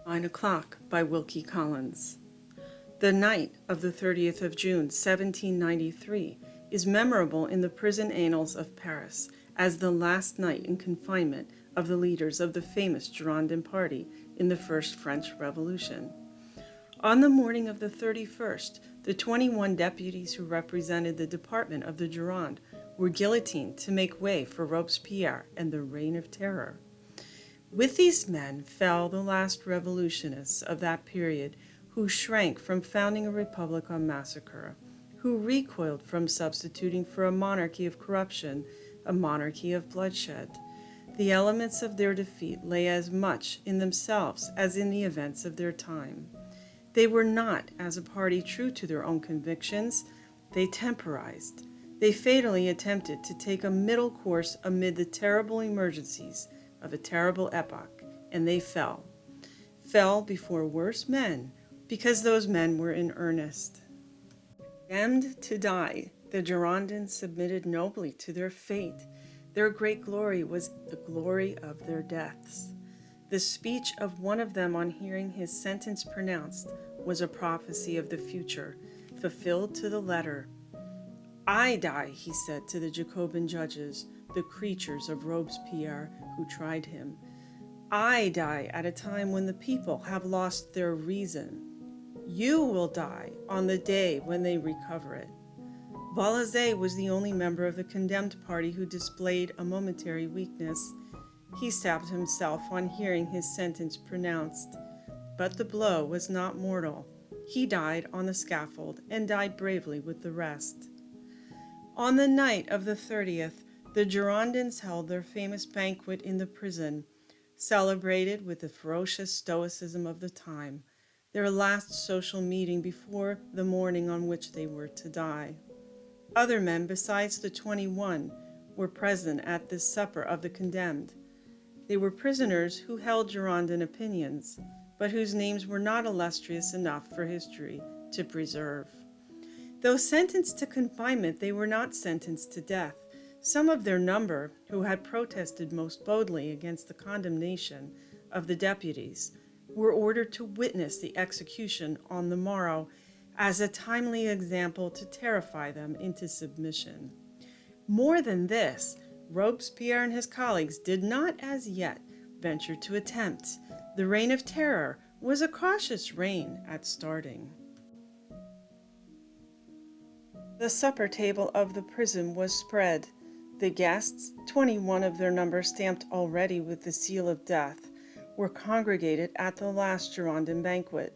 9 o'clock by Wilkie Collins. The night of the 30th of June, 1793, is memorable in the prison annals of Paris as the last night in confinement of the leaders of the famous Girondin party in the First French Revolution. On the morning of the 31st, the 21 deputies who represented the department of the Gironde were guillotined to make way for Robespierre and the Reign of Terror. With these men fell the last revolutionists of that period who shrank from founding a republic on massacre, who recoiled from substituting for a monarchy of corruption, a monarchy of bloodshed. The elements of their defeat lay as much in themselves as in the events of their time. They were not, as a party, true to their own convictions. They temporized. They fatally attempted to take a middle course amid the terrible emergencies of a terrible epoch, and they fell. Fell before worse men, because those men were in earnest. Condemned to die, the Girondins submitted nobly to their fate. Their great glory was the glory of their deaths. The speech of one of them on hearing his sentence pronounced was a prophecy of the future, fulfilled to the letter. "I die," he said to the Jacobin judges, the creatures of Robespierre who tried him. "I die at a time when the people have lost their reason. You will die on the day when they recover it." Vallaze was the only member of the condemned party who displayed a momentary weakness. He stabbed himself on hearing his sentence pronounced. But the blow was not mortal. He died on the scaffold and died bravely with the rest. On the night of the 30th, the Girondins held their famous banquet in the prison, celebrated with the ferocious stoicism of the time, their last social meeting before the morning on which they were to die. Other men besides the 21 were present at this supper of the condemned. They were prisoners who held Girondin opinions, but whose names were not illustrious enough for history to preserve. Though sentenced to confinement, they were not sentenced to death. Some of their number, who had protested most boldly against the condemnation of the deputies, were ordered to witness the execution on the morrow as a timely example to terrify them into submission. More than this, Robespierre and his colleagues did not as yet venture to attempt. The Reign of Terror was a cautious reign at starting. The supper table of the prison was spread. The guests, 21 of their number stamped already with the seal of death, were congregated at the last Girondin banquet.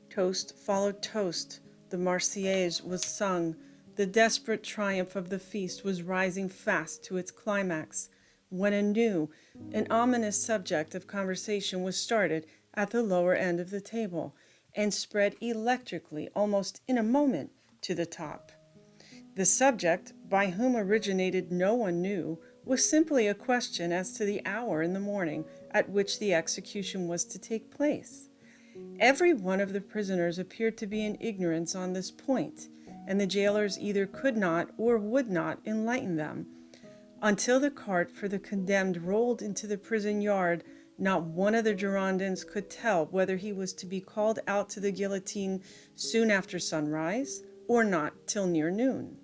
Toast followed toast. The Marseillaise was sung. The desperate triumph of the feast was rising fast to its climax, when a new and ominous subject of conversation was started at the lower end of the table, and spread electrically almost in a moment to the top. The subject, by whom originated no one knew, was simply a question as to the hour in the morning at which the execution was to take place. Every one of the prisoners appeared to be in ignorance on this point, and the jailers either could not or would not enlighten them. Until the cart for the condemned rolled into the prison yard, not one of the Girondins could tell whether he was to be called out to the guillotine soon after sunrise or not till near noon.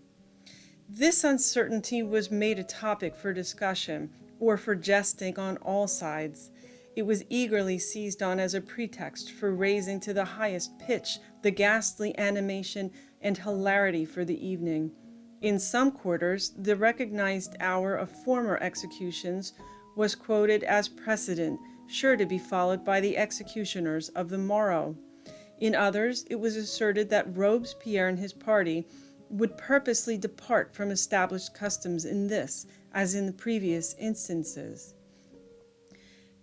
This uncertainty was made a topic for discussion or for jesting on all sides. It was eagerly seized on as a pretext for raising to the highest pitch the ghastly animation and hilarity for the evening. In some quarters, the recognized hour of former executions was quoted as precedent, sure to be followed by the executioners of the morrow. In others, it was asserted that Robespierre and his party would purposely depart from established customs in this, as in the previous instances.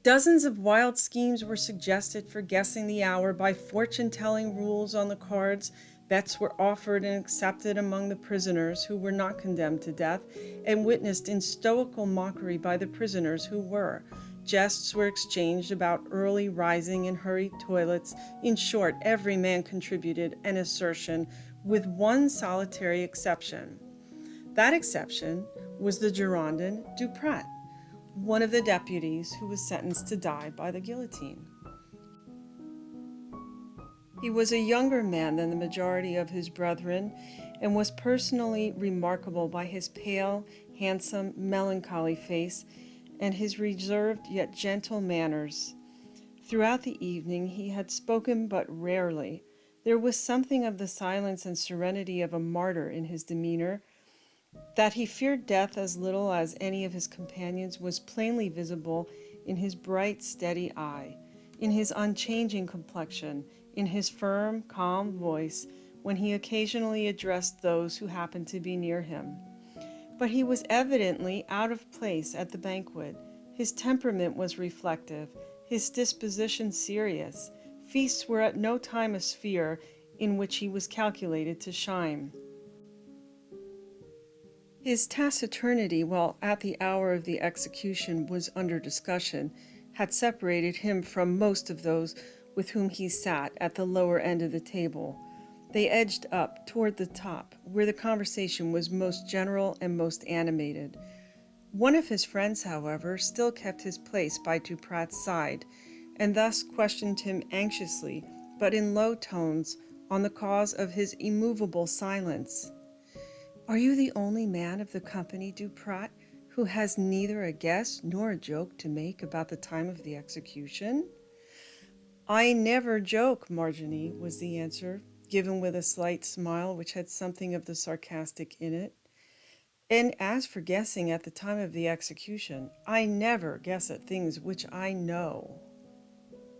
Dozens of wild schemes were suggested for guessing the hour by fortune-telling rules on the cards. Bets were offered and accepted among the prisoners who were not condemned to death, and witnessed in stoical mockery by the prisoners who were. Jests were exchanged about early rising and hurried toilets. In short, every man contributed an assertion, with one solitary exception. That exception was the Girondin Duprat, one of the deputies who was sentenced to die by the guillotine. He was a younger man than the majority of his brethren, and was personally remarkable by his pale, handsome, melancholy face and his reserved yet gentle manners. Throughout the evening he had spoken but rarely. There was something of the silence and serenity of a martyr in his demeanor. That he feared death as little as any of his companions was plainly visible in his bright, steady eye, in his unchanging complexion, in his firm, calm voice when he occasionally addressed those who happened to be near him. But he was evidently out of place at the banquet. His temperament was reflective, his disposition serious. Feasts were at no time a sphere in which he was calculated to shine. His taciturnity, while at the hour of the execution was under discussion, had separated him from most of those with whom he sat at the lower end of the table. They edged up toward the top, where the conversation was most general and most animated. One of his friends, however, still kept his place by Duprat's side, and thus questioned him anxiously, but in low tones, on the cause of his immovable silence. "Are you the only man of the company, Duprat, who has neither a guess nor a joke to make about the time of the execution?" "I never joke, Marginy," was the answer, given with a slight smile which had something of the sarcastic in it. "And as for guessing at the time of the execution, I never guess at things which I know."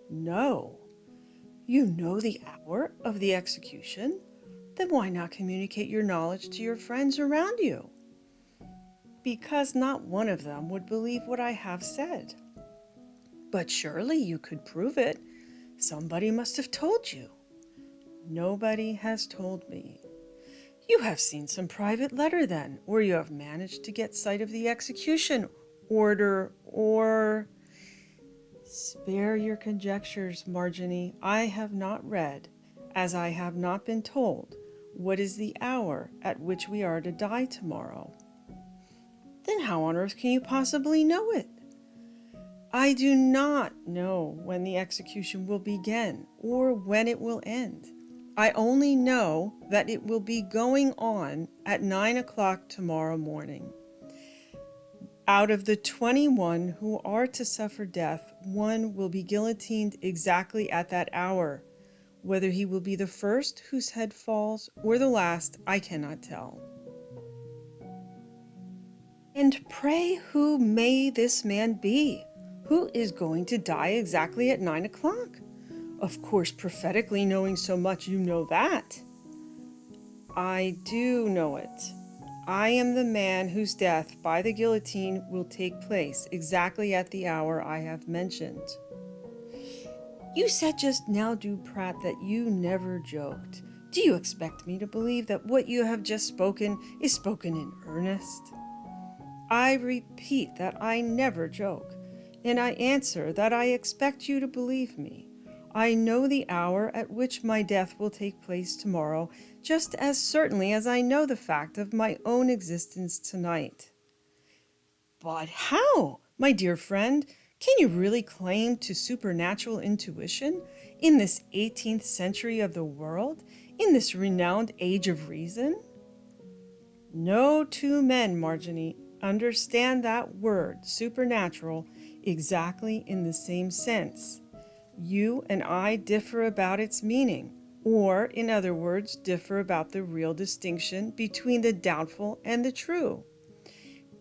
"No? You know the hour of the execution? Then why not communicate your knowledge to your friends around you?" "Because not one of them would believe what I have said." "But surely you could prove it. Somebody must have told you." "Nobody has told me." "You have seen some private letter, then, or you have managed to get sight of the execution order, or—" "Spare your conjectures, Marginy. I have not read, as I have not been told, what is the hour at which we are to die tomorrow." "Then how on earth can you possibly know it?" "I do not know when the execution will begin or when it will end. I only know that it will be going on at 9 o'clock tomorrow morning. Out of the 21 who are to suffer death, one will be guillotined exactly at that hour. Whether he will be the first whose head falls or the last, I cannot tell." "And pray who may this man be? Who is going to die exactly at 9 o'clock? Of course, prophetically knowing so much, you know that." "I do know it. I am the man whose death by the guillotine will take place exactly at the hour I have mentioned." "You said just now, Duprat, that you never joked. Do you expect me to believe that what you have just spoken is spoken in earnest?" "I repeat that I never joke, and I answer that I expect you to believe me. I know the hour at which my death will take place tomorrow, just as certainly as I know the fact of my own existence tonight." "But how, my dear friend? Can you really claim to supernatural intuition in this 18th century of the world, in this renowned age of reason?" "No two men, Marginy, understand that word, supernatural, exactly in the same sense. You and I differ about its meaning, or, in other words, differ about the real distinction between the doubtful and the true.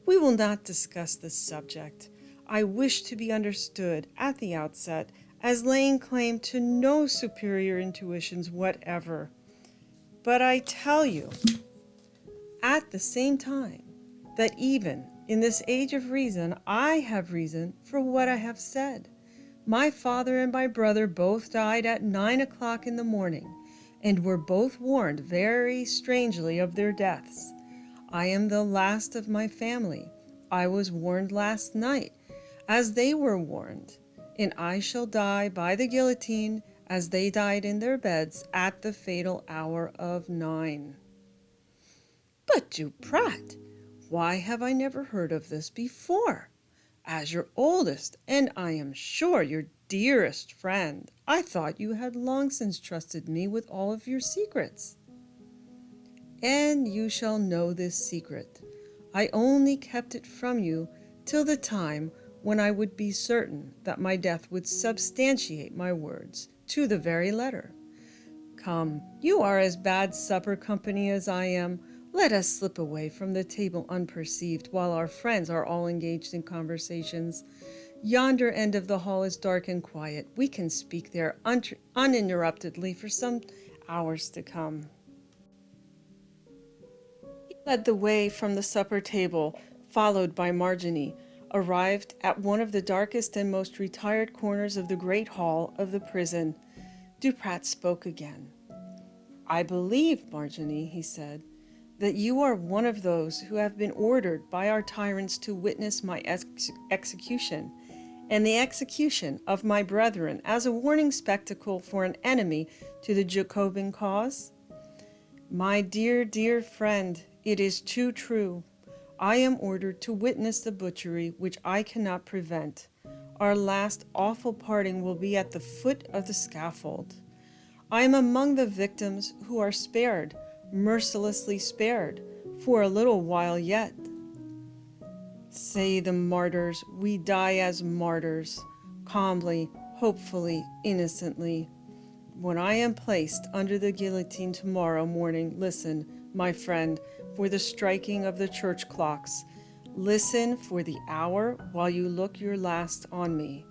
We will not discuss this subject. I wish to be understood at the outset as laying claim to no superior intuitions whatever. But I tell you, at the same time, that even in this age of reason, I have reason for what I have said. My father and my brother both died at 9 o'clock in the morning, and were both warned very strangely of their deaths. I am the last of my family. I was warned last night, as they were warned, and I shall die by the guillotine as they died in their beds at the fatal hour of 9. "But, Duprat, why have I never heard of this before? As your oldest, and I am sure your dearest friend, I thought you had long since trusted me with all of your secrets. And you shall know this secret. I only kept it from you till the time when I would be certain that my death would substantiate my words to the very letter. Come, you are as bad supper company as I am. Let us slip away from the table unperceived while our friends are all engaged in conversations. Yonder end of the hall is dark and quiet. We can speak there uninterruptedly for some hours to come. He led the way from the supper table, followed by Marginy, arrived at one of the darkest and most retired corners of the great hall of the prison. Duprat spoke again. I believe, Marginy, he said, that you are one of those who have been ordered by our tyrants to witness my execution, and the execution of my brethren as a warning spectacle for an enemy to the Jacobin cause? My dear, dear friend, it is too true. I am ordered to witness the butchery which I cannot prevent. Our last awful parting will be at the foot of the scaffold. I am among the victims who are spared, mercilessly spared, for a little while yet. Say the martyrs, we die as martyrs, calmly, hopefully, innocently. When I am placed under the guillotine tomorrow morning, listen, my friend, for the striking of the church clocks. Listen for the hour while you look your last on me.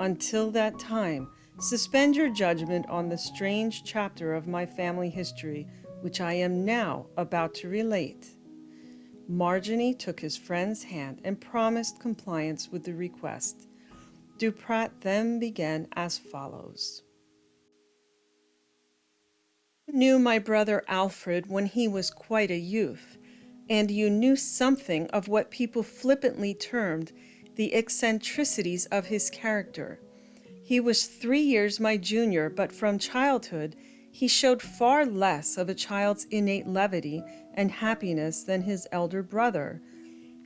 Until that time, suspend your judgment on the strange chapter of my family history, which I am now about to relate. Marginy took his friend's hand and promised compliance with the request. Duprat then began as follows. You knew my brother Alfred when he was quite a youth, and you knew something of what people flippantly termed the eccentricities of his character. He was 3 years my junior, but from childhood he showed far less of a child's innate levity and happiness than his elder brother.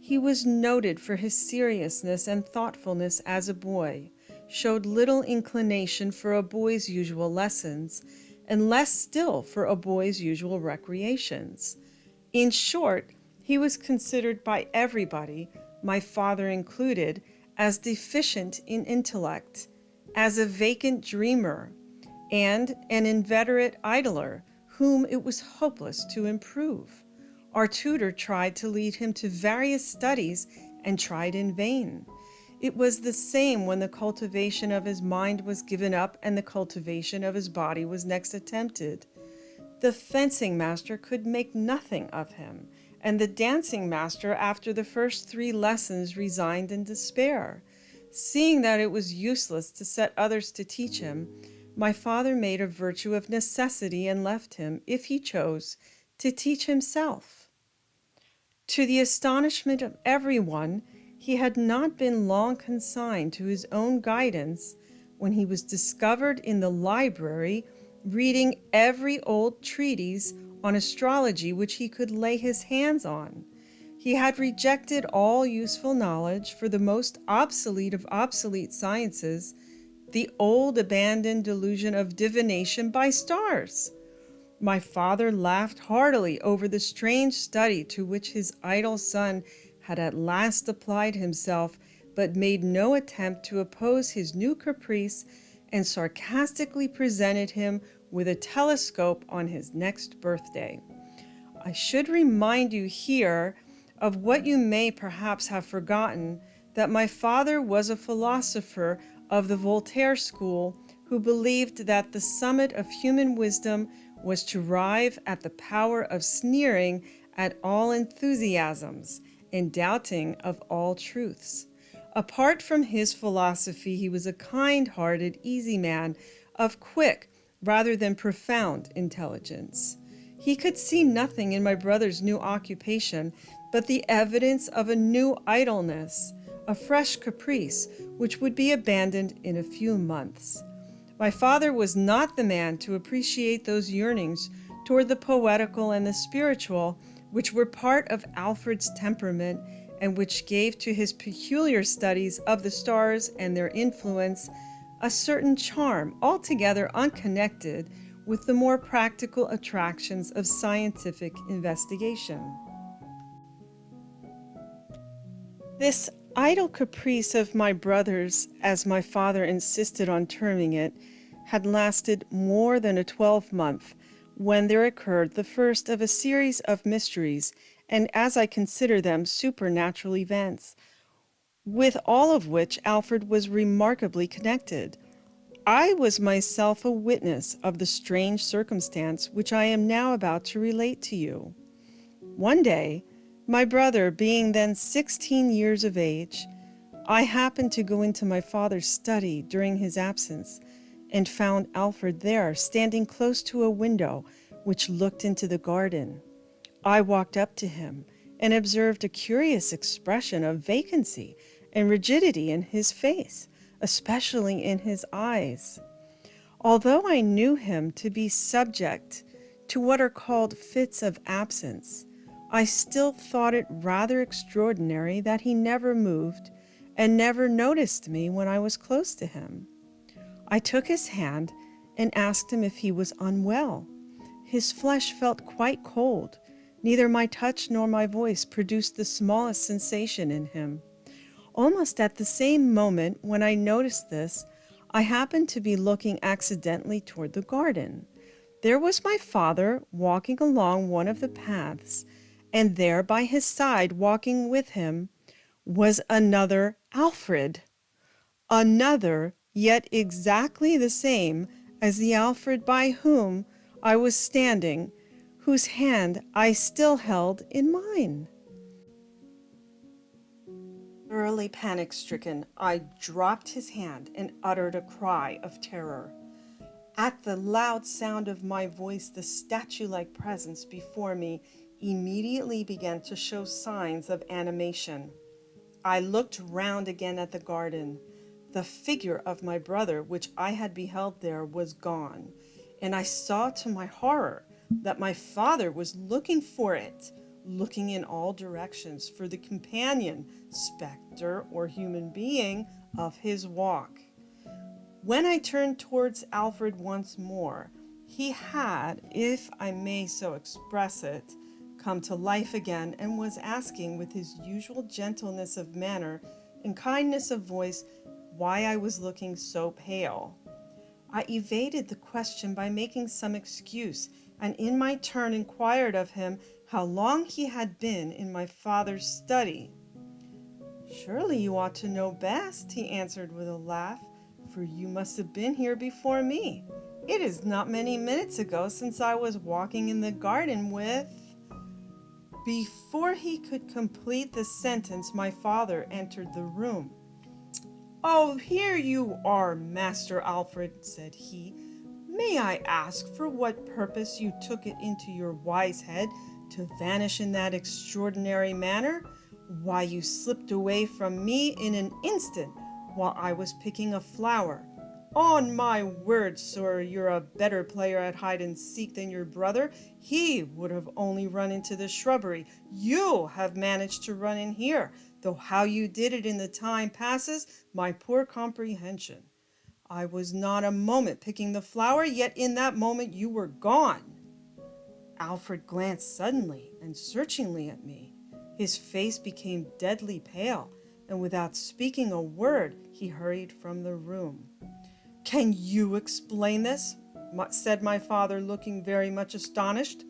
He was noted for his seriousness and thoughtfulness as a boy, showed little inclination for a boy's usual lessons, and less still for a boy's usual recreations. In short, he was considered by everybody, my father included, as deficient in intellect, as a vacant dreamer, and an inveterate idler whom it was hopeless to improve. Our tutor tried to lead him to various studies and tried in vain. It was the same when the cultivation of his mind was given up and the cultivation of his body was next attempted. The fencing master could make nothing of him, and the dancing master after the first 3 lessons resigned in despair. Seeing that it was useless to set others to teach him, my father made a virtue of necessity and left him, if he chose, to teach himself. To the astonishment of everyone, he had not been long consigned to his own guidance when he was discovered in the library reading every old treatise on astrology which he could lay his hands on. He had rejected all useful knowledge for the most obsolete of obsolete sciences, the old abandoned delusion of divination by stars. My father laughed heartily over the strange study to which his idle son had at last applied himself, but made no attempt to oppose his new caprice, and sarcastically presented him with a telescope on his next birthday. I should remind you here of what you may perhaps have forgotten, that my father was a philosopher of the Voltaire school who believed that the summit of human wisdom was to arrive at the power of sneering at all enthusiasms and doubting of all truths. Apart from his philosophy, he was a kind-hearted, easy man of quick rather than profound intelligence. He could see nothing in my brother's new occupation but the evidence of a new idleness, a fresh caprice, which would be abandoned in a few months. My father was not the man to appreciate those yearnings toward the poetical and the spiritual which were part of Alfred's temperament and which gave to his peculiar studies of the stars and their influence a certain charm altogether unconnected with the more practical attractions of scientific investigation. This idle caprice of my brother's, as my father insisted on terming it, had lasted more than a 12-month when there occurred the first of a series of mysteries, and as I consider them, supernatural events, with all of which Alfred was remarkably connected. I was myself a witness of the strange circumstance which I am now about to relate to you. One day, my brother being then 16 years of age, I happened to go into my father's study during his absence and found Alfred there, standing close to a window which looked into the garden. I walked up to him and observed a curious expression of vacancy and rigidity in his face, especially in his eyes. Although I knew him to be subject to what are called fits of absence, I still thought it rather extraordinary that he never moved and never noticed me when I was close to him. I took his hand and asked him if he was unwell. His flesh felt quite cold. Neither my touch nor my voice produced the smallest sensation in him. Almost at the same moment when I noticed this, I happened to be looking accidentally toward the garden. There was my father walking along one of the paths, and there by his side, walking with him, was another Alfred. Another, yet exactly the same as the Alfred by whom I was standing, whose hand I still held in mine. Thoroughly panic-stricken, I dropped his hand and uttered a cry of terror. At the loud sound of my voice, the statue-like presence before me immediately began to show signs of animation. I looked round again at the garden. The figure of my brother, which I had beheld there, was gone, and I saw to my horror that my father was looking for it, looking in all directions for the companion, specter, or human being of his walk. When I turned towards Alfred once more, he had, if I may so express it, come to life again and was asking with his usual gentleness of manner and kindness of voice why I was looking so pale. I evaded the question by making some excuse, and in my turn inquired of him how long he had been in my father's study. "Surely you ought to know best," he answered with a laugh, "for you must have been here before me. It is not many minutes ago since I was walking in the garden with—" Before he could complete the sentence, my father entered the room. "Oh, here you are, Master Alfred," said he. "May I ask for what purpose you took it into your wise head to vanish in that extraordinary manner? Why you slipped away from me in an instant while I was picking a flower? On my word, sir, you're a better player at hide and seek than your brother. He would have only run into the shrubbery. You have managed to run in here, though how you did it in the time passes my poor comprehension. I was not a moment picking the flower, yet in that moment you were gone." Alfred glanced suddenly and searchingly at me. His face became deadly pale, and without speaking a word, he hurried from the room. "Can you explain this?" said my father, looking very much astonished.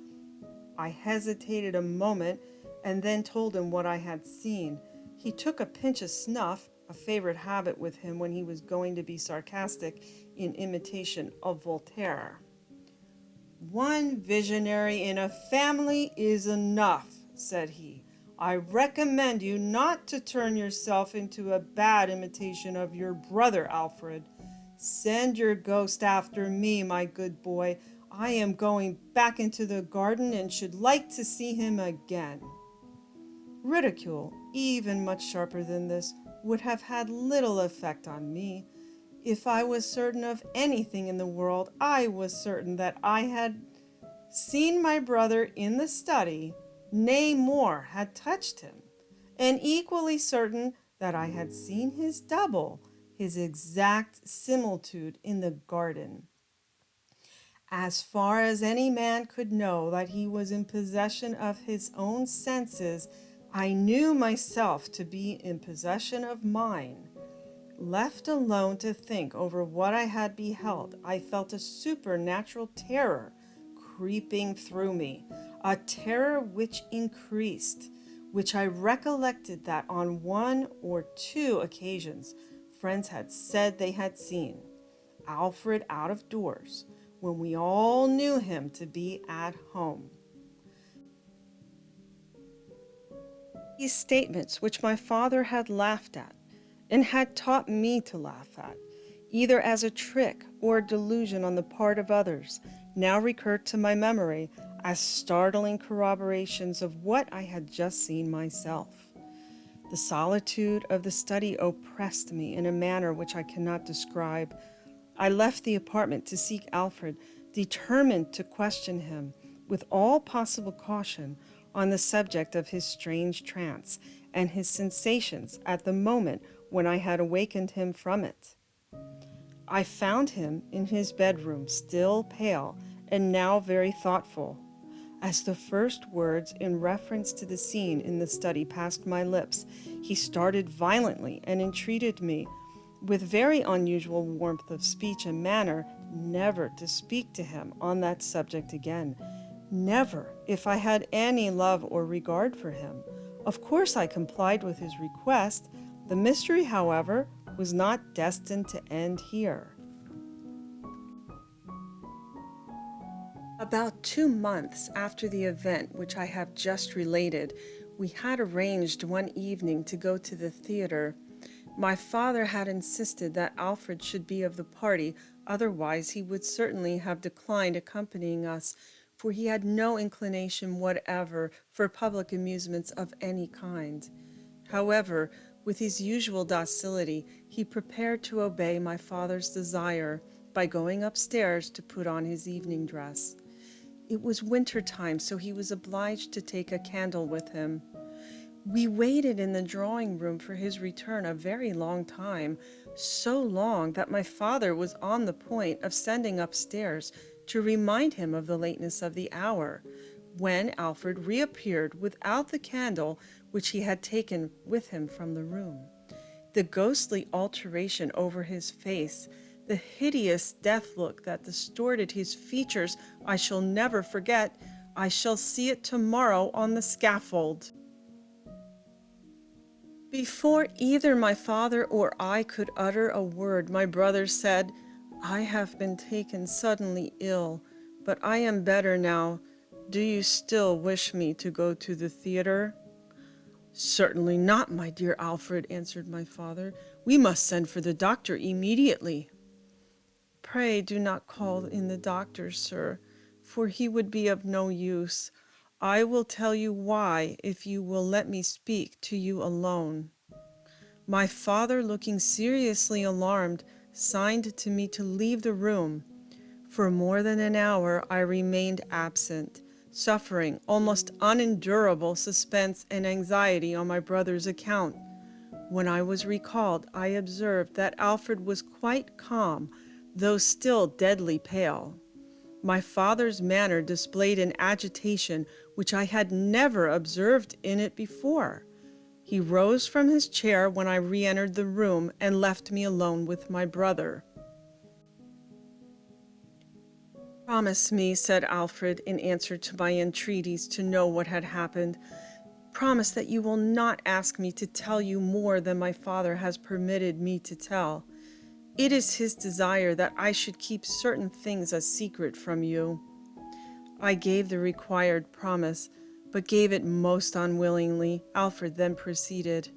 I hesitated a moment and then told him what I had seen. He took a pinch of snuff, a favorite habit with him when he was going to be sarcastic in imitation of Voltaire. "One visionary in a family is enough," said he. "I recommend you not to turn yourself into a bad imitation of your brother, Alfred. Send your ghost after me, my good boy. I am going back into the garden and should like to see him again." Ridicule, even much sharper than this, would have had little effect on me. If I was certain of anything in the world, I was certain that I had seen my brother in the study, nay more, had touched him, and equally certain that I had seen his double, his exact similitude in the garden. As far as any man could know that he was in possession of his own senses, I knew myself to be in possession of mine. Left alone to think over what I had beheld, I felt a supernatural terror creeping through me, a terror which increased, which I recollected that on one or two occasions friends had said they had seen Alfred out of doors, when we all knew him to be at home. These statements, which my father had laughed at, and had taught me to laugh at, either as a trick or a delusion on the part of others, now recurred to my memory as startling corroborations of what I had just seen myself. The solitude of the study oppressed me in a manner which I cannot describe. I left the apartment to seek Alfred, determined to question him with all possible caution on the subject of his strange trance and his sensations at the moment when I had awakened him from it. I found him in his bedroom, still pale and now very thoughtful. As the first words in reference to the scene in the study passed my lips, he started violently and entreated me, with very unusual warmth of speech and manner, never to speak to him on that subject again. Never, if I had any love or regard for him. Of course I complied with his request. The mystery, however, was not destined to end here. About 2 months after the event which I have just related, we had arranged one evening to go to the theater. My father had insisted that Alfred should be of the party, otherwise he would certainly have declined accompanying us, for he had no inclination whatever for public amusements of any kind. However, with his usual docility, he prepared to obey my father's desire by going upstairs to put on his evening dress. It was winter time, so he was obliged to take a candle with him. We waited in the drawing room for his return a very long time, so long that my father was on the point of sending upstairs to remind him of the lateness of the hour, when Alfred reappeared without the candle which he had taken with him from the room. The ghostly alteration over his face, the hideous death look that distorted his features, I shall never forget. I shall see it tomorrow on the scaffold. Before either my father or I could utter a word, my brother said, "I have been taken suddenly ill, but I am better now. Do you still wish me to go to the theater?" "Certainly not, my dear Alfred," answered my father. "We must send for the doctor immediately." "Pray do not call in the doctor, sir, for he would be of no use. I will tell you why, if you will let me speak to you alone." My father, looking seriously alarmed, signed to me to leave the room. For more than an hour I remained absent, suffering almost unendurable suspense and anxiety on my brother's account. When I was recalled, I observed that Alfred was quite calm, though still deadly pale. My father's manner displayed an agitation which I had never observed in it before. He rose from his chair when I re-entered the room and left me alone with my brother. "Promise me," said Alfred, in answer to my entreaties to know what had happened, "promise that you will not ask me to tell you more than my father has permitted me to tell. It is his desire that I should keep certain things a secret from you." I gave the required promise, but gave it most unwillingly. Alfred then proceeded.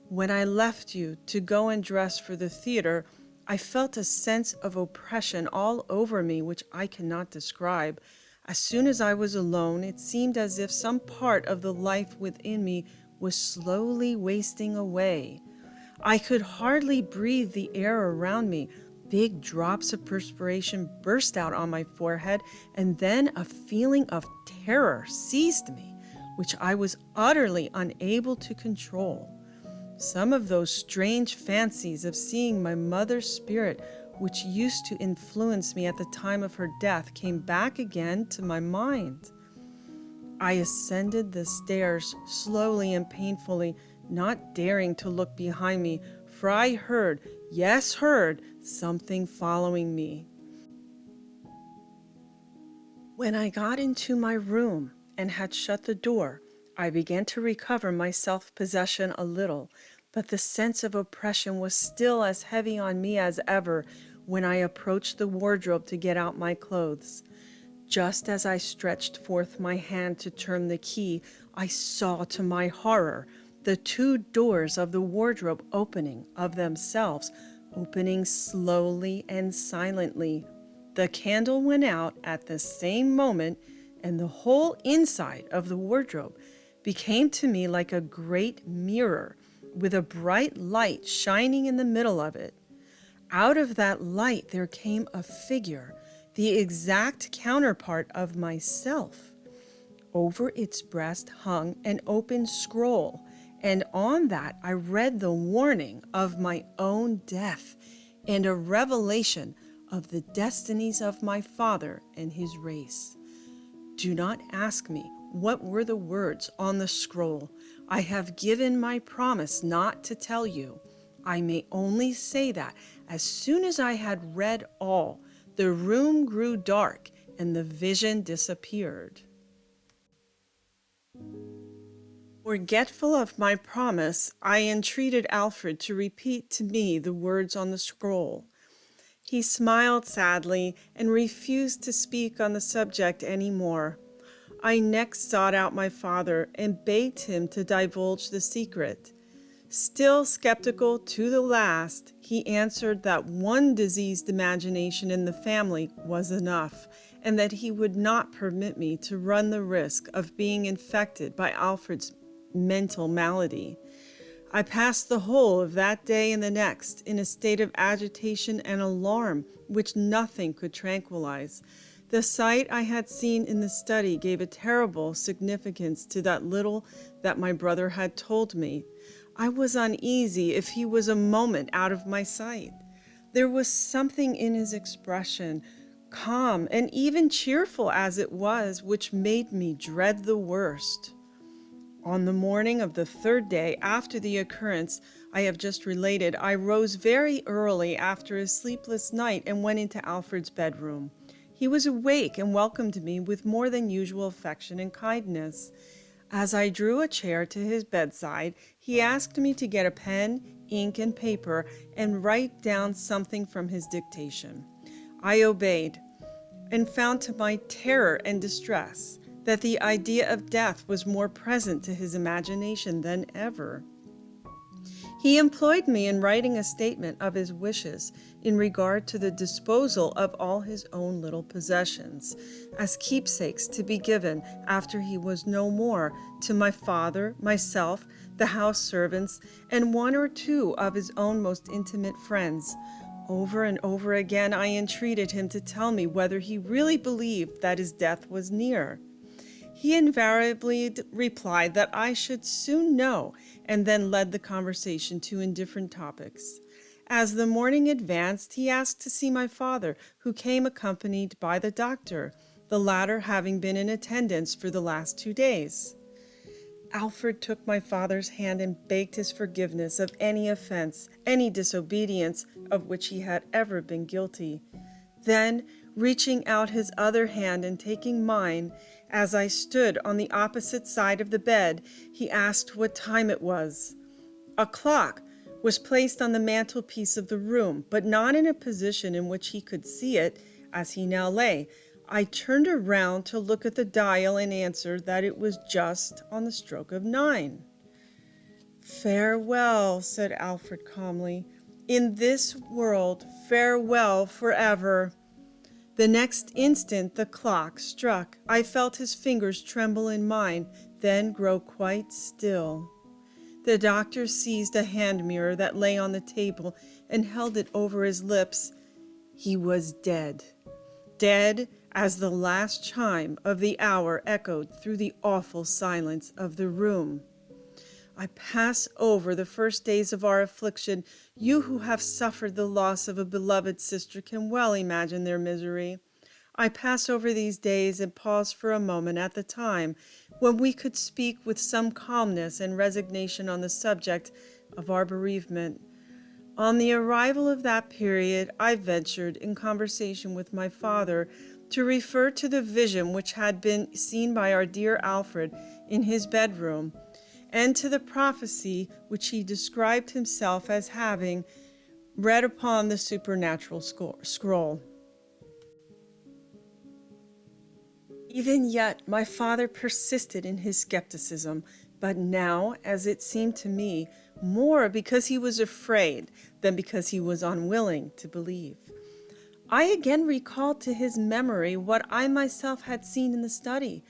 "When I left you to go and dress for the theater, I felt a sense of oppression all over me which I cannot describe. As soon as I was alone, it seemed as if some part of the life within me was slowly wasting away. I could hardly breathe the air around me. Big drops of perspiration burst out on my forehead, and then a feeling of terror seized me, which I was utterly unable to control. Some of those strange fancies of seeing my mother's spirit, which used to influence me at the time of her death, came back again to my mind. I ascended the stairs slowly and painfully, not daring to look behind me, for I heard, yes, heard, something following me. When I got into my room and had shut the door, I began to recover my self-possession a little, but the sense of oppression was still as heavy on me as ever when I approached the wardrobe to get out my clothes. Just as I stretched forth my hand to turn the key, I saw to my horror the two doors of the wardrobe opening of themselves, opening slowly and silently. The candle went out at the same moment, and the whole inside of the wardrobe became to me like a great mirror with a bright light shining in the middle of it. Out of that light there came a figure, the exact counterpart of myself. Over its breast hung an open scroll, and on that I read the warning of my own death and a revelation of the destinies of my father and his race. Do not ask me what were the words on the scroll. I have given my promise not to tell you. I may only say that as soon as I had read all, the room grew dark and the vision disappeared. Forgetful of my promise, I entreated Alfred to repeat to me the words on the scroll. He smiled sadly and refused to speak on the subject any more. I next sought out my father and begged him to divulge the secret. Still skeptical to the last, he answered that one diseased imagination in the family was enough, and that he would not permit me to run the risk of being infected by Alfred's mental malady. I passed the whole of that day and the next in a state of agitation and alarm which nothing could tranquilize. The sight I had seen in the study gave a terrible significance to that little that my brother had told me. I was uneasy if he was a moment out of my sight. There was something in his expression, calm and even cheerful as it was, which made me dread the worst. On the morning of the third day after the occurrence I have just related, I rose very early after a sleepless night and went into Alfred's bedroom. He was awake and welcomed me with more than usual affection and kindness. As I drew a chair to his bedside, he asked me to get a pen, ink, and paper and write down something from his dictation. I obeyed, and found to my terror and distress that the idea of death was more present to his imagination than ever. He employed me in writing a statement of his wishes in regard to the disposal of all his own little possessions, as keepsakes to be given after he was no more to my father, myself, the house servants, and one or two of his own most intimate friends. Over and over again I entreated him to tell me whether he really believed that his death was near. He invariably replied that I should soon know, and then led the conversation to indifferent topics. As the morning advanced, he asked to see my father, who came accompanied by the doctor, the latter having been in attendance for the last 2 days. Alfred took my father's hand and begged his forgiveness of any offense, any disobedience of which he had ever been guilty. Then, reaching out his other hand and taking mine, as I stood on the opposite side of the bed, he asked what time it was. A clock was placed on the mantelpiece of the room, but not in a position in which he could see it, as he now lay. I turned around to look at the dial and answered that it was just on the stroke of 9. "Farewell," said Alfred calmly. "In this world, farewell forever." The next instant the clock struck. I felt his fingers tremble in mine, then grow quite still. The doctor seized a hand mirror that lay on the table and held it over his lips. He was dead. Dead as the last chime of the hour echoed through the awful silence of the room. I pass over the first days of our affliction. You who have suffered the loss of a beloved sister can well imagine their misery. I pass over these days and pause for a moment at the time when we could speak with some calmness and resignation on the subject of our bereavement. On the arrival of that period, I ventured, in conversation with my father, to refer to the vision which had been seen by our dear Alfred in his bedroom, and to the prophecy which he described himself as having read upon the supernatural scroll. Even yet, my father persisted in his skepticism, but now, as it seemed to me, more because he was afraid than because he was unwilling to believe. I again recalled to his memory what I myself had seen in the study.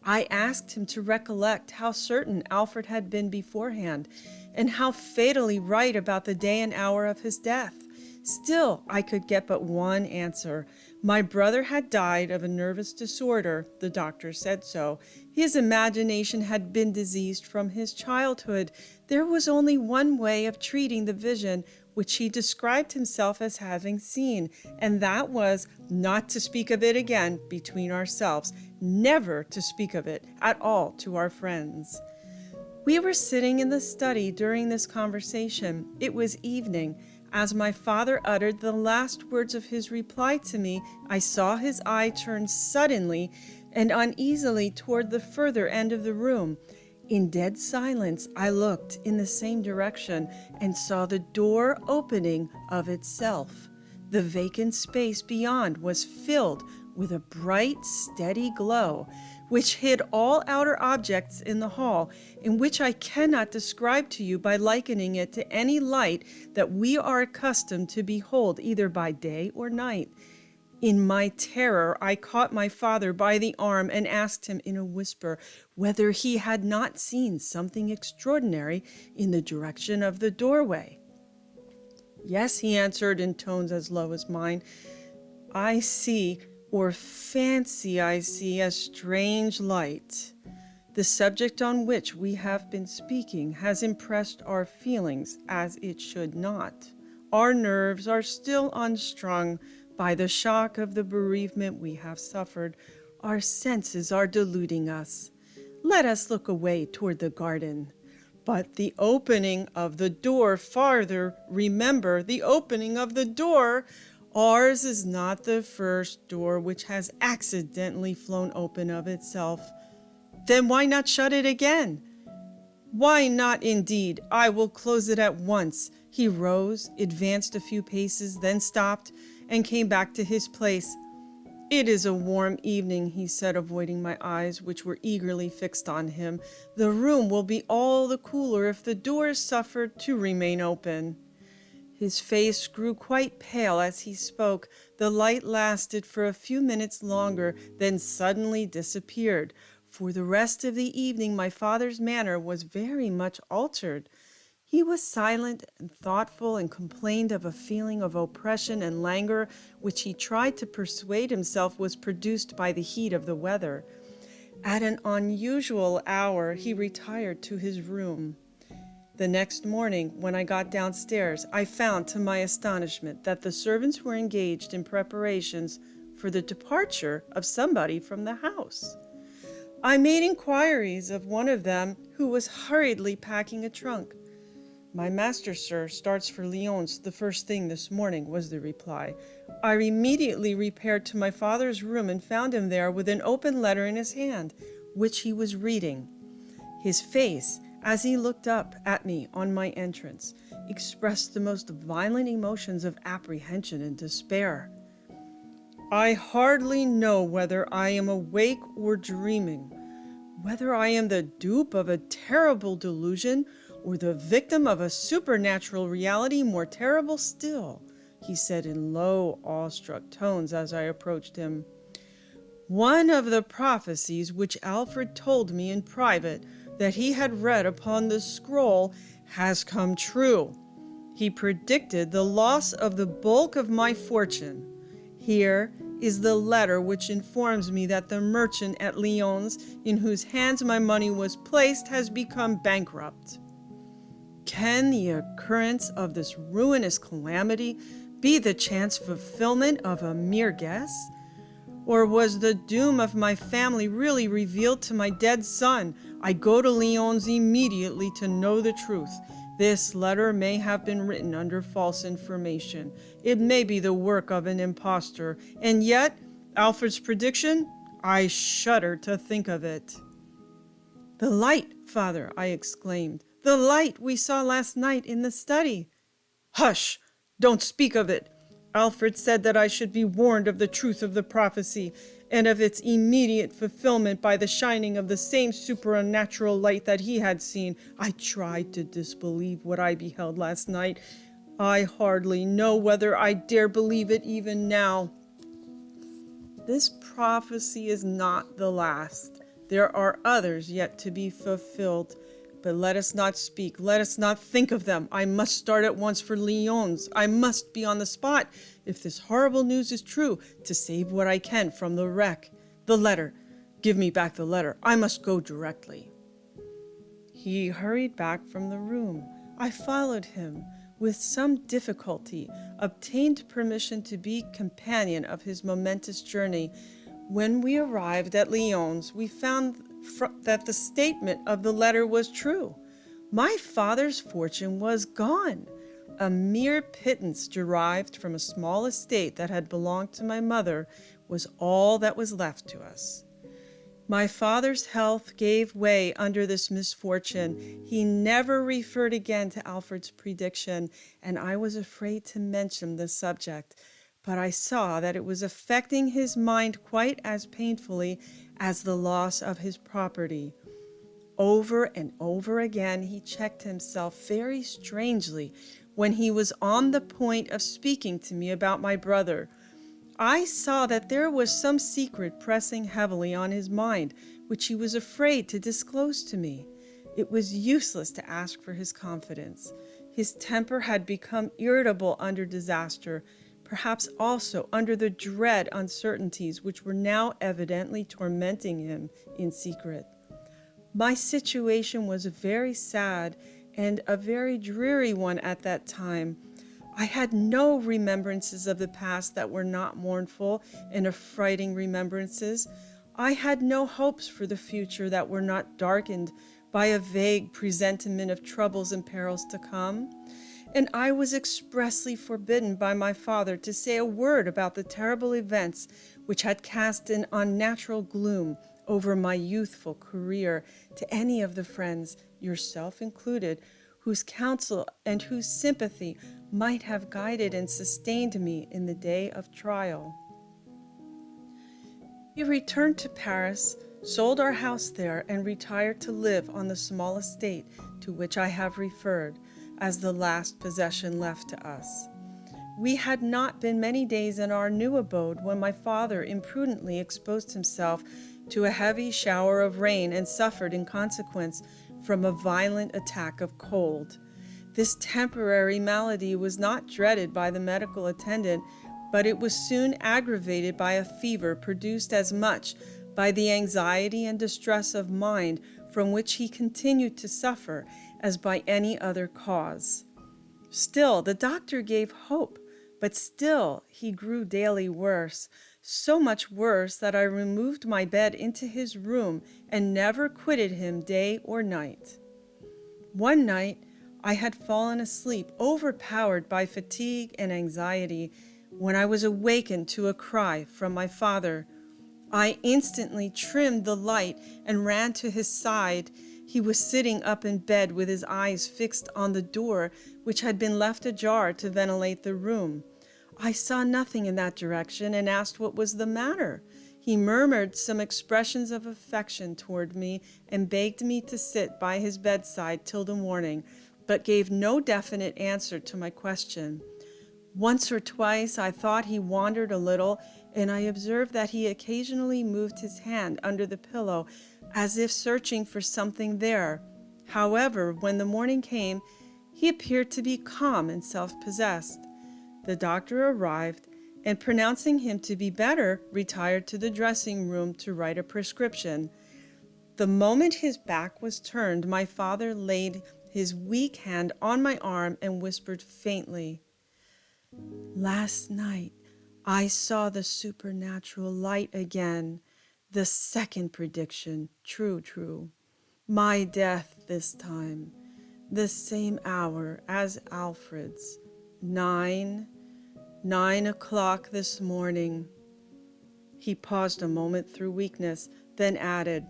I asked him to recollect how certain Alfred had been beforehand, and how fatally right about the day and hour of his death. Still, I could get but one answer. My brother had died of a nervous disorder, the doctor said so. His imagination had been diseased from his childhood. There was only one way of treating the vision which he described himself as having seen, and that was not to speak of it again between ourselves, never to speak of it at all to our friends. We were sitting in the study during this conversation. It was evening. As my father uttered the last words of his reply to me, I saw his eye turn suddenly and uneasily toward the further end of the room. In dead silence, I looked in the same direction and saw the door opening of itself. The vacant space beyond was filled with a bright, steady glow, which hid all outer objects in the hall, and which I cannot describe to you by likening it to any light that we are accustomed to behold either by day or night. In my terror, I caught my father by the arm and asked him in a whisper whether he had not seen something extraordinary in the direction of the doorway. Yes, he answered in tones as low as mine. I see, or fancy I see, a strange light. The subject on which we have been speaking has impressed our feelings as it should not. Our nerves are still unstrung by the shock of the bereavement we have suffered. Our senses are deluding us. Let us look away toward the garden. But the opening of the door farther, remember, the opening of the door. Ours is not the first door which has accidentally flown open of itself. Then why not shut it again? Why not, indeed? I will close it at once. He rose, advanced a few paces, then stopped, and came back to his place. It is a warm evening, he said, avoiding my eyes, which were eagerly fixed on him. The room will be all the cooler if the door is suffered to remain open. His face grew quite pale as he spoke. The light lasted for a few minutes longer, then suddenly disappeared. For the rest of the evening my father's manner was very much altered. He was silent and thoughtful, and complained of a feeling of oppression and languor which he tried to persuade himself was produced by the heat of the weather. At an unusual hour he retired to his room. The next morning, when I got downstairs, I found to my astonishment that the servants were engaged in preparations for the departure of somebody from the house. I made inquiries of one of them, who was hurriedly packing a trunk. "My master, sir, starts for Lyons the first thing this morning," was the reply. I immediately repaired to my father's room and found him there with an open letter in his hand, which he was reading. His face, as he looked up at me on my entrance, expressed the most violent emotions of apprehension and despair. "I hardly know whether I am awake or dreaming, whether I am the dupe of a terrible delusion or the victim of a supernatural reality more terrible still," he said in low, awestruck tones as I approached him. "One of the prophecies which Alfred told me in private that he had read upon the scroll has come true. He predicted the loss of the bulk of my fortune. Here is the letter which informs me that the merchant at Lyons, in whose hands my money was placed, has become bankrupt." Can the occurrence of this ruinous calamity be the chance fulfillment of a mere guess? Or was the doom of my family really revealed to my dead son? I go to Lyons immediately to know the truth. This letter may have been written under false information. It may be the work of an impostor. And yet, Alfred's prediction? I shudder to think of it. "The light, Father," I exclaimed. "The light we saw last night in the study." "Hush! Don't speak of it. Alfred said that I should be warned of the truth of the prophecy and of its immediate fulfillment by the shining of the same supernatural light that he had seen. I tried to disbelieve what I beheld last night. I hardly know whether I dare believe it even now. This prophecy is not the last. There are others yet to be fulfilled. But let us not speak, let us not think of them. I must start at once for Lyons. I must be on the spot, if this horrible news is true, to save what I can from the wreck. The letter. Give me back the letter. I must go directly." He hurried back from the room. I followed him. With some difficulty, obtained permission to be companion of his momentous journey. When we arrived at Lyons, we found that the statement of the letter was true. My father's fortune was gone. A mere pittance derived from a small estate that had belonged to my mother was all that was left to us. My father's health gave way under this misfortune. He never referred again to Alfred's prediction, and I was afraid to mention the subject, but I saw that it was affecting his mind quite as painfully as the loss of his property. Over and over again he checked himself very strangely when he was on the point of speaking to me about my brother. I saw that there was some secret pressing heavily on his mind, which he was afraid to disclose to me. It was useless to ask for his confidence. His temper had become irritable under disaster, perhaps also under the dread uncertainties which were now evidently tormenting him in secret. My situation was very sad and a very dreary one at that time. I had no remembrances of the past that were not mournful and affrighting remembrances. I had no hopes for the future that were not darkened by a vague presentiment of troubles and perils to come. And I was expressly forbidden by my father to say a word about the terrible events which had cast an unnatural gloom over my youthful career to any of the friends, yourself included, whose counsel and whose sympathy might have guided and sustained me in the day of trial. We returned to Paris, sold our house there, and retired to live on the small estate to which I have referred, as the last possession left to us. We had not been many days in our new abode when my father imprudently exposed himself to a heavy shower of rain and suffered in consequence from a violent attack of cold. This temporary malady was not dreaded by the medical attendant, but it was soon aggravated by a fever produced as much by the anxiety and distress of mind from which he continued to suffer as by any other cause. Still, the doctor gave hope, but still he grew daily worse, so much worse that I removed my bed into his room and never quitted him day or night. One night I had fallen asleep, overpowered by fatigue and anxiety, when I was awakened to a cry from my father. I instantly trimmed the light and ran to his side. He was sitting up in bed with his eyes fixed on the door, which had been left ajar to ventilate the room. I saw nothing in that direction and asked what was the matter. He murmured some expressions of affection toward me and begged me to sit by his bedside till the morning, but gave no definite answer to my question. Once or twice I thought he wandered a little, and I observed that he occasionally moved his hand under the pillow as if searching for something there. However, when the morning came, he appeared to be calm and self-possessed. The doctor arrived, and pronouncing him to be better, retired to the dressing room to write a prescription. The moment his back was turned, my father laid his weak hand on my arm and whispered faintly, "Last night I saw the supernatural light again. The second prediction, true. My death this time. The same hour as Alfred's. 9 o'clock this morning." He paused a moment through weakness, then added,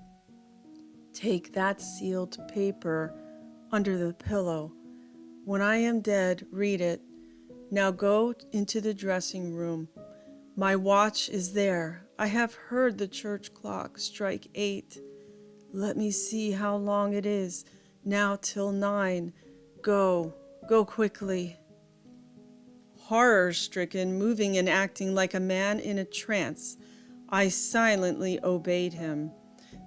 "Take that sealed paper under the pillow. When I am dead, read it. Now go into the dressing room. My watch is there. I have heard the church clock strike 8. Let me see how long it is. Now till 9. Go quickly." Horror-stricken, moving and acting like a man in a trance, I silently obeyed him.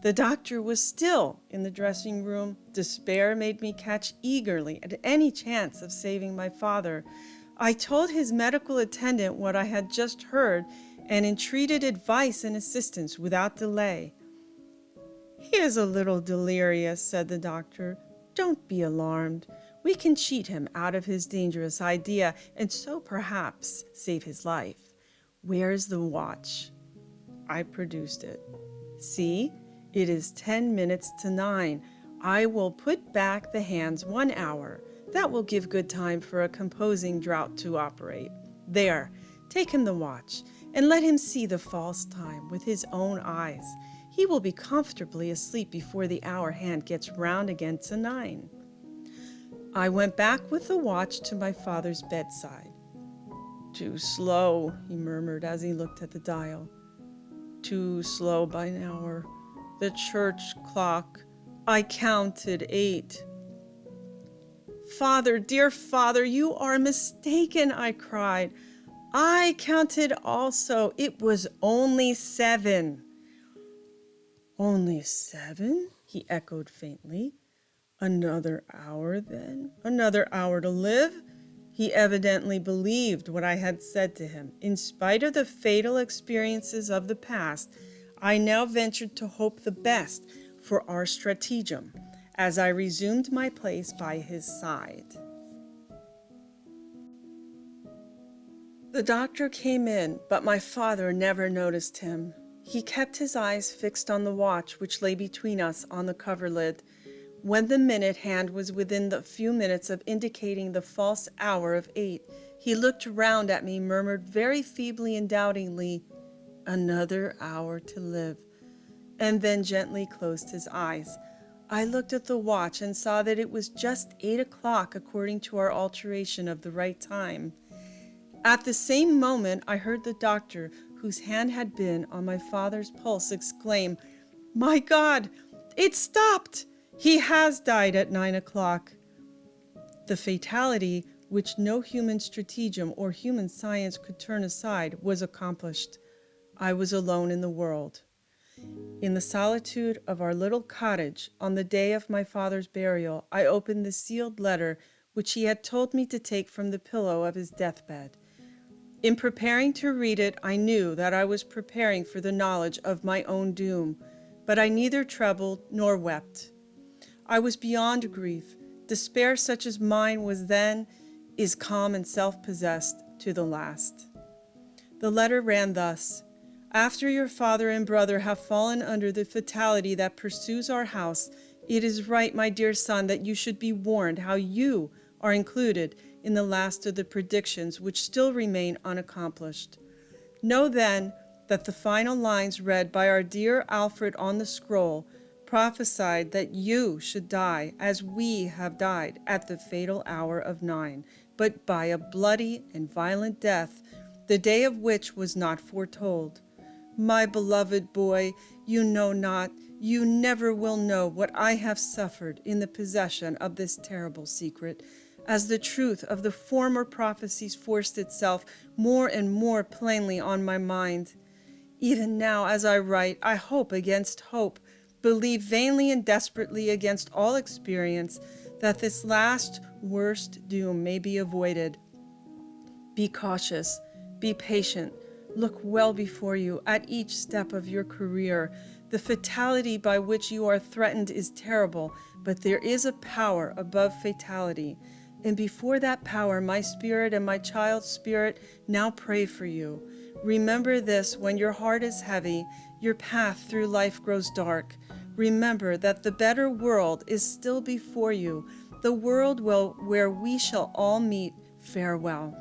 The doctor was still in the dressing room. Despair made me catch eagerly at any chance of saving my father. I told his medical attendant what I had just heard and entreated advice and assistance without delay. "He is a little delirious," said the doctor. "Don't be alarmed. We can cheat him out of his dangerous idea and so perhaps save his life. Where's the watch?" I produced it. "See, it is 10 minutes to 9. I will put back the hands 1 hour. That will give good time for a composing draught to operate. There, take him the watch, and let him see the false time with his own eyes. He will be comfortably asleep before the hour hand gets round again to 9. I went back with the watch to my father's bedside. "Too slow," he murmured as he looked at the dial. "Too slow by an hour. The church clock. I counted 8. "Father, dear father, you are mistaken," I cried. "I counted also. It was only 7. "Only 7? He echoed faintly. "Another hour, then? Another hour to live?" He evidently believed what I had said to him. In spite of the fatal experiences of the past, I now ventured to hope the best for our stratagem as I resumed my place by his side. The doctor came in, but my father never noticed him. He kept his eyes fixed on the watch which lay between us on the coverlid. When the minute hand was within the few minutes of indicating the false hour of 8, he looked round at me, murmured very feebly and doubtingly, "Another hour to live," and then gently closed his eyes. I looked at the watch and saw that it was just 8 o'clock according to our alteration of the right time. At the same moment, I heard the doctor, whose hand had been on my father's pulse, exclaim, "My God, it stopped! He has died at 9 o'clock. The fatality, which no human stratagem or human science could turn aside, was accomplished. I was alone in the world. In the solitude of our little cottage, on the day of my father's burial, I opened the sealed letter which he had told me to take from the pillow of his deathbed. In preparing to read it, I knew that I was preparing for the knowledge of my own doom, but I neither trembled nor wept. I was beyond grief. Despair such as mine was then is calm and self-possessed to the last. The letter ran thus: "After your father and brother have fallen under the fatality that pursues our house, it is right, my dear son, that you should be warned how you are included in the last of the predictions which still remain unaccomplished. Know then that the final lines read by our dear Alfred on the scroll prophesied that you should die as we have died at the fatal hour of 9, but by a bloody and violent death, the day of which was not foretold. My beloved boy, you know not, you never will know what I have suffered in the possession of this terrible secret, as the truth of the former prophecies forced itself more and more plainly on my mind. Even now, as I write, I hope against hope, believe vainly and desperately against all experience, that this last worst doom may be avoided. Be cautious, be patient, Look well before you at each step of your career. The fatality by which you are threatened is terrible, but there is a power above fatality. And before that power, my spirit and my child's spirit now pray for you. Remember this when your heart is heavy, your path through life grows dark. Remember that the better world is still before you, the world where we shall all meet. Farewell.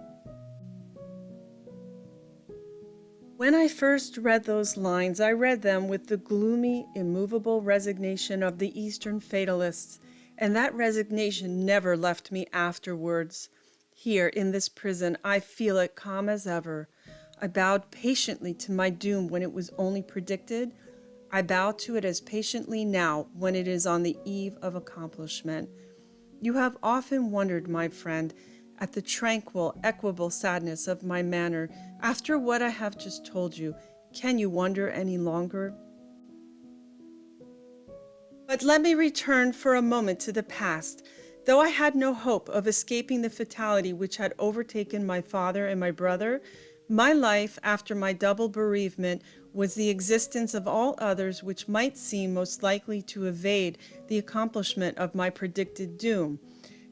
When I first read those lines, I read them with the gloomy, immovable resignation of the Eastern fatalists, and that resignation never left me afterwards. Here in this prison, I feel it calm as ever. I bowed patiently to my doom when it was only predicted. I bow to it as patiently now when it is on the eve of accomplishment. You have often wondered, my friend, at the tranquil, equable sadness of my manner. After what I have just told you, can you wonder any longer? But let me return for a moment to the past. Though I had no hope of escaping the fatality which had overtaken my father and my brother, my life after my double bereavement was the existence of all others which might seem most likely to evade the accomplishment of my predicted doom.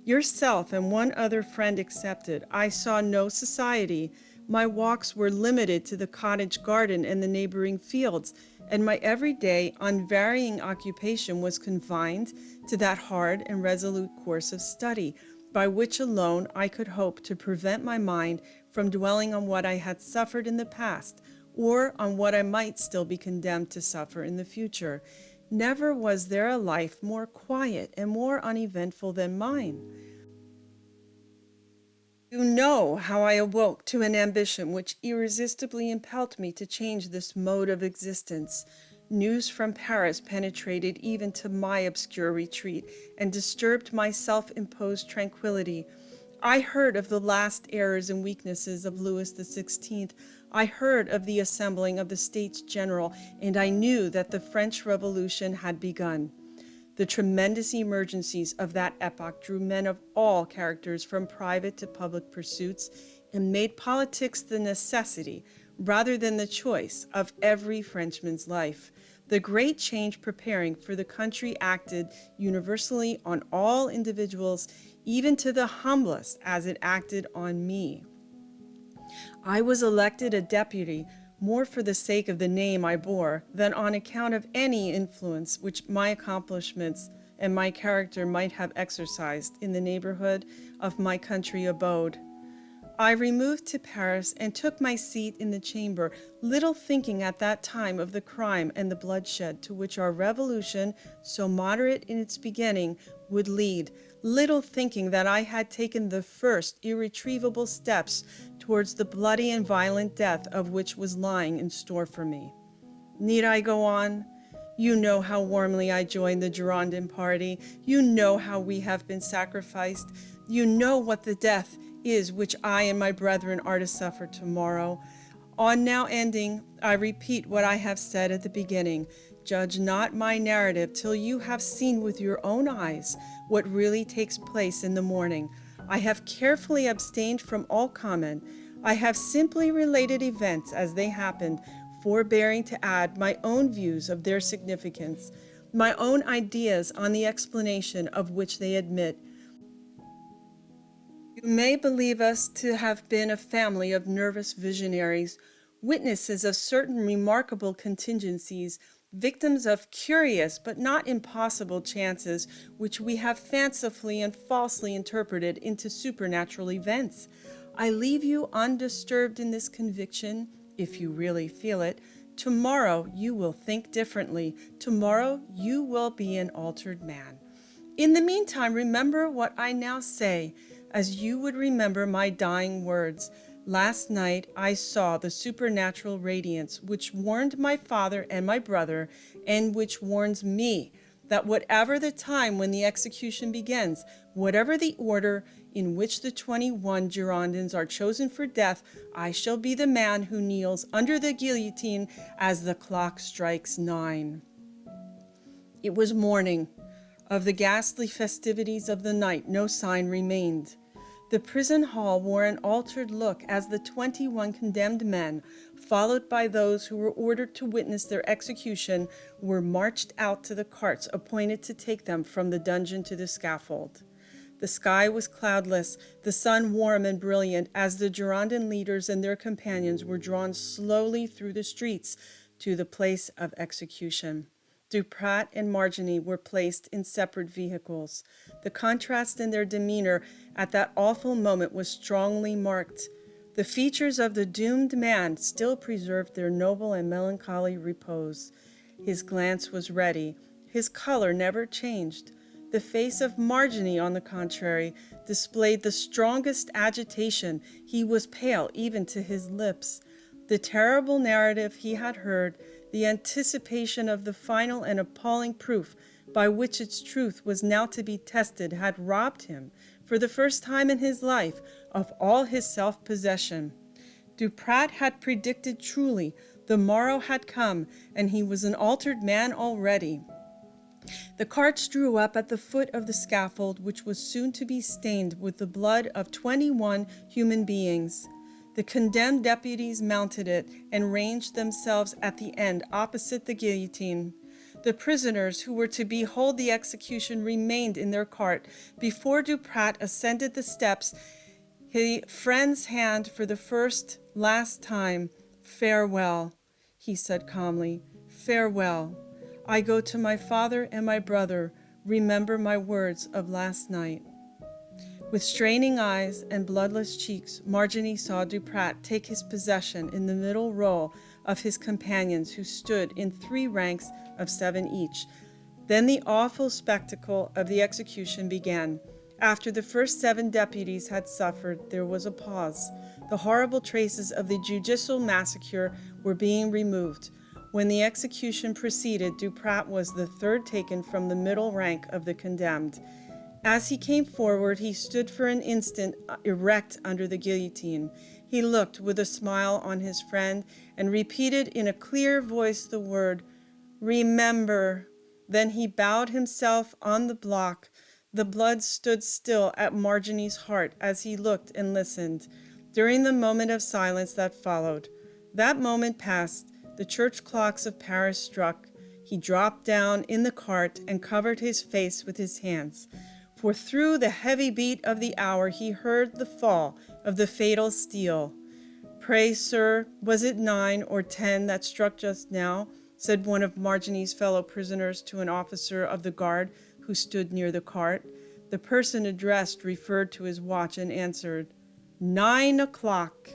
Yourself and one other friend excepted, I saw no society. My walks were limited to the cottage garden and the neighboring fields, and my everyday, unvarying occupation was confined to that hard and resolute course of study, by which alone I could hope to prevent my mind from dwelling on what I had suffered in the past, or on what I might still be condemned to suffer in the future. Never was there a life more quiet and more uneventful than mine. You know how I awoke to an ambition which irresistibly impelled me to change this mode of existence. News from Paris penetrated even to my obscure retreat and disturbed my self-imposed tranquility. I heard of the last errors and weaknesses of Louis XVI. I heard of the assembling of the States General, and I knew that the French Revolution had begun. The tremendous emergencies of that epoch drew men of all characters from private to public pursuits and made politics the necessity, rather than the choice, of every Frenchman's life. The great change preparing for the country acted universally on all individuals, even to the humblest, as it acted on me. I was elected a deputy more for the sake of the name I bore than on account of any influence which my accomplishments and my character might have exercised in the neighborhood of my country abode. I removed to Paris and took my seat in the chamber, little thinking at that time of the crime and the bloodshed to which our revolution, so moderate in its beginning, would lead, little thinking that I had taken the first irretrievable steps towards the bloody and violent death of which was lying in store for me. Need I go on? You know how warmly I joined the Girondin party. You know how we have been sacrificed. You know what the death is which I and my brethren are to suffer tomorrow. On now ending, I repeat what I have said at the beginning. Judge not my narrative till you have seen with your own eyes what really takes place in the morning. I have carefully abstained from all comment. I have simply related events as they happened, forbearing to add my own views of their significance, my own ideas on the explanation of which they admit. You may believe us to have been a family of nervous visionaries, witnesses of certain remarkable contingencies, victims of curious but not impossible chances which we have fancifully and falsely interpreted into supernatural events. I leave you undisturbed in this conviction, if you really feel it. Tomorrow you will think differently. Tomorrow you will be an altered man. In the meantime, remember what I now say, as you would remember my dying words. Last night I saw the supernatural radiance which warned my father and my brother, and which warns me, that whatever the time when the execution begins, whatever the order in which the 21 Girondins are chosen for death, I shall be the man who kneels under the guillotine as the clock strikes 9. It was morning. Of the ghastly festivities of the night no sign remained. The prison hall wore an altered look as the 21 condemned men, followed by those who were ordered to witness their execution, were marched out to the carts appointed to take them from the dungeon to the scaffold. The sky was cloudless, the sun warm and brilliant, as the Girondin leaders and their companions were drawn slowly through the streets to the place of execution. Duprat and Marginy were placed in separate vehicles. The contrast in their demeanor at that awful moment was strongly marked. The features of the doomed man still preserved their noble and melancholy repose. His glance was ready. His color never changed. The face of Marginy, on the contrary, displayed the strongest agitation. He was pale even to his lips. The terrible narrative he had heard, the anticipation of the final and appalling proof by which its truth was now to be tested, had robbed him, for the first time in his life, of all his self-possession. Duprat had predicted truly. The morrow had come, and he was an altered man already. The carts drew up at the foot of the scaffold, which was soon to be stained with the blood of 21 human beings. The condemned deputies mounted it and ranged themselves at the end opposite the guillotine. The prisoners who were to behold the execution remained in their cart. Before Duprat ascended the steps, his friend's hand for the last time. "Farewell," he said calmly. "Farewell. I go to my father and my brother. Remember my words of last night." With straining eyes and bloodless cheeks, Marginy saw Duprat take his possession in the middle row of his companions, who stood in 3 ranks of 7 each. Then the awful spectacle of the execution began. After the first 7 deputies had suffered, there was a pause. The horrible traces of the judicial massacre were being removed. When the execution proceeded, Duprat was the 3rd taken from the middle rank of the condemned. As he came forward, he stood for an instant erect under the guillotine. He looked with a smile on his friend and repeated in a clear voice the word, "Remember." Then he bowed himself on the block. The blood stood still at Marginy's heart as he looked and listened. During the moment of silence that followed, that moment passed. The church clocks of Paris struck. He dropped down in the cart and covered his face with his hands. For through the heavy beat of the hour he heard the fall of the fatal steel. "Pray, sir, was it 9 or 10 that struck just now?" said one of Marginy's fellow prisoners to an officer of the guard who stood near the cart. The person addressed referred to his watch and answered, 9 o'clock.